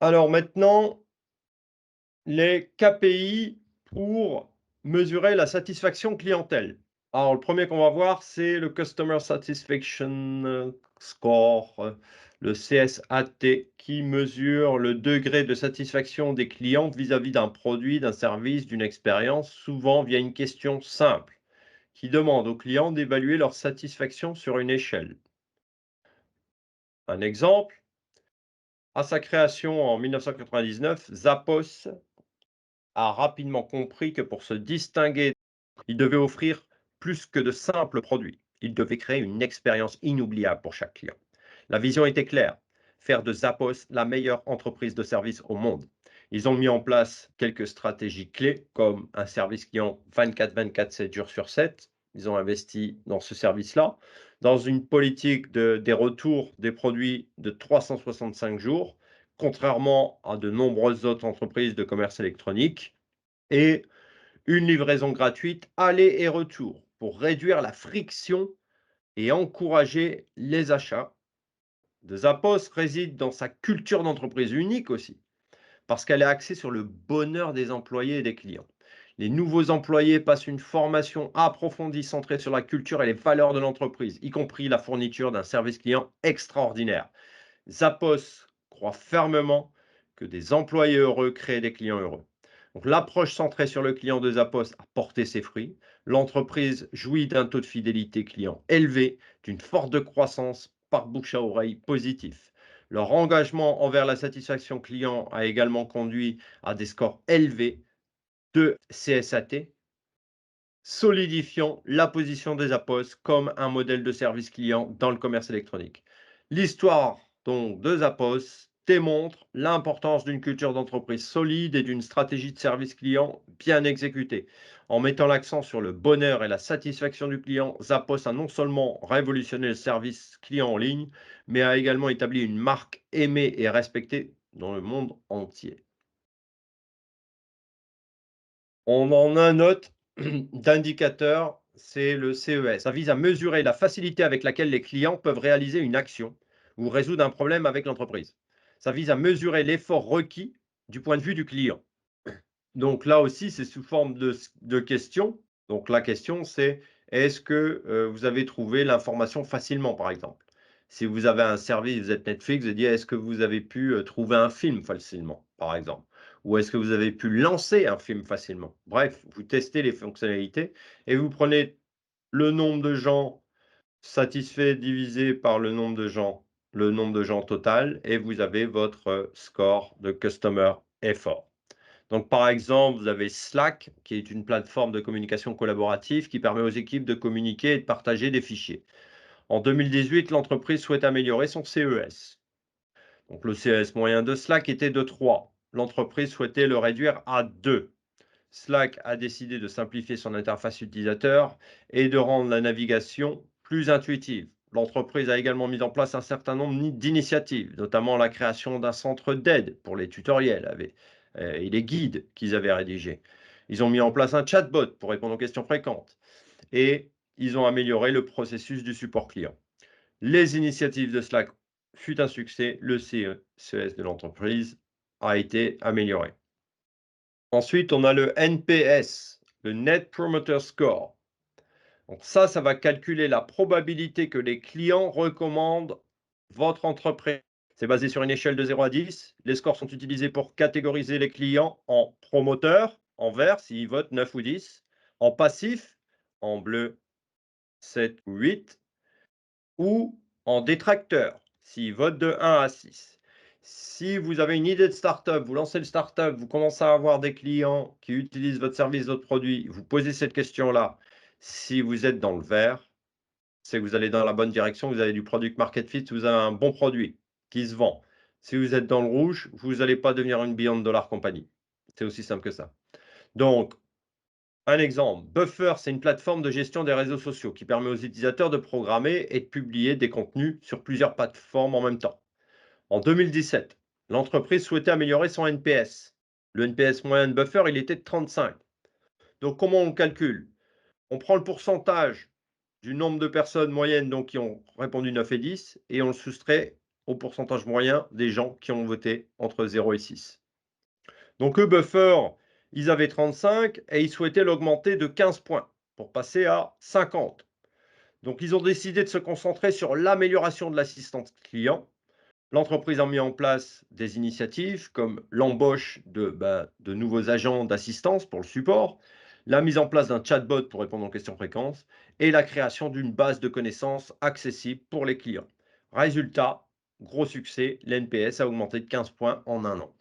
Alors maintenant, les KPI pour mesurer la satisfaction clientèle. Alors le premier qu'on va voir, c'est le Customer Satisfaction Score, le CSAT, qui mesure le degré de satisfaction des clients vis-à-vis d'un produit, d'un service, d'une expérience, souvent via une question simple, qui demande aux clients d'évaluer leur satisfaction sur une échelle. Un exemple, à sa création en 1999, Zappos a rapidement compris que pour se distinguer, il devait offrir plus que de simples produits. Il devait créer une expérience inoubliable pour chaque client. La vision était claire, faire de Zappos la meilleure entreprise de service au monde. Ils ont mis en place quelques stratégies clés, comme un service client 24/24, 7 jours sur 7. Ils ont investi dans ce service-là, dans une politique des retours des produits de 365 jours, contrairement à de nombreuses autres entreprises de commerce électronique, et une livraison gratuite aller et retour pour réduire la friction et encourager les achats. De Zappos réside dans sa culture d'entreprise unique aussi, parce qu'elle est axée sur le bonheur des employés et des clients. Les nouveaux employés passent une formation approfondie centrée sur la culture et les valeurs de l'entreprise, y compris la fourniture d'un service client extraordinaire. Zappos croit fermement que des employés heureux créent des clients heureux. Donc l'approche centrée sur le client de Zappos a porté ses fruits. L'entreprise jouit d'un taux de fidélité client élevé, d'une forte croissance par bouche à oreille positif. Leur engagement envers la satisfaction client a également conduit à des scores élevés de CSAT, solidifiant la position des Zappos comme un modèle de service client dans le commerce électronique. L'histoire donc de Zappos démontre l'importance d'une culture d'entreprise solide et d'une stratégie de service client bien exécutée. En mettant l'accent sur le bonheur et la satisfaction du client, Zappos a non seulement révolutionné le service client en ligne, mais a également établi une marque aimée et respectée dans le monde entier. On en a un autre d'indicateur, c'est le CES. Ça vise à mesurer la facilité avec laquelle les clients peuvent réaliser une action ou résoudre un problème avec l'entreprise. Ça vise à mesurer l'effort requis du point de vue du client. Donc là aussi, c'est sous forme de questions. Donc la question, c'est est-ce que vous avez trouvé l'information facilement, par exemple? Si vous avez un service, vous êtes Netflix, vous dites est-ce que vous avez pu trouver un film facilement, par exemple? Ou est-ce que vous avez pu lancer un film facilement? Bref, vous testez les fonctionnalités et vous prenez le nombre de gens satisfaits divisé par le nombre de gens total, et vous avez votre score de Customer Effort. Donc, par exemple, vous avez Slack, qui est une plateforme de communication collaborative qui permet aux équipes de communiquer et de partager des fichiers. En 2018, l'entreprise souhaite améliorer son CES. Donc, le CES moyen de Slack était de 3. L'entreprise souhaitait le réduire à 2. Slack a décidé de simplifier son interface utilisateur et de rendre la navigation plus intuitive. L'entreprise a également mis en place un certain nombre d'initiatives, notamment la création d'un centre d'aide pour les tutoriels et les guides qu'ils avaient rédigés. Ils ont mis en place un chatbot pour répondre aux questions fréquentes et ils ont amélioré le processus du support client. Les initiatives de Slack fut un succès, le CES de l'entreprise a été amélioré. Ensuite, on a le NPS, le Net Promoter Score. Donc ça va calculer la probabilité que les clients recommandent votre entreprise. C'est basé sur une échelle de 0 à 10. Les scores sont utilisés pour catégoriser les clients en promoteurs, en vert, s'ils votent 9 ou 10, en passif, en bleu, 7 ou 8, ou en détracteur, s'ils votent de 1 à 6. Si vous avez une idée de start-up, vous lancez le start-up, vous commencez à avoir des clients qui utilisent votre service, votre produit, vous posez cette question-là. Si vous êtes dans le vert, c'est que vous allez dans la bonne direction, vous avez du product market fit, vous avez un bon produit qui se vend. Si vous êtes dans le rouge, vous n'allez pas devenir une billion dollar compagnie. C'est aussi simple que ça. Donc, un exemple, Buffer, c'est une plateforme de gestion des réseaux sociaux qui permet aux utilisateurs de programmer et de publier des contenus sur plusieurs plateformes en même temps. En 2017, l'entreprise souhaitait améliorer son NPS. Le NPS moyen de Buffer, il était de 35. Donc, comment on calcule? On prend le pourcentage du nombre de personnes moyennes donc, qui ont répondu 9 et 10 et on le soustrait au pourcentage moyen des gens qui ont voté entre 0 et 6. Donc eux, Buffer, ils avaient 35 et ils souhaitaient l'augmenter de 15 points pour passer à 50. Donc ils ont décidé de se concentrer sur l'amélioration de l'assistance client. L'entreprise a mis en place des initiatives comme l'embauche de nouveaux agents d'assistance pour le support, la mise en place d'un chatbot pour répondre aux questions fréquentes et la création d'une base de connaissances accessible pour les clients. Résultat, gros succès, l'NPS a augmenté de 15 points en un an.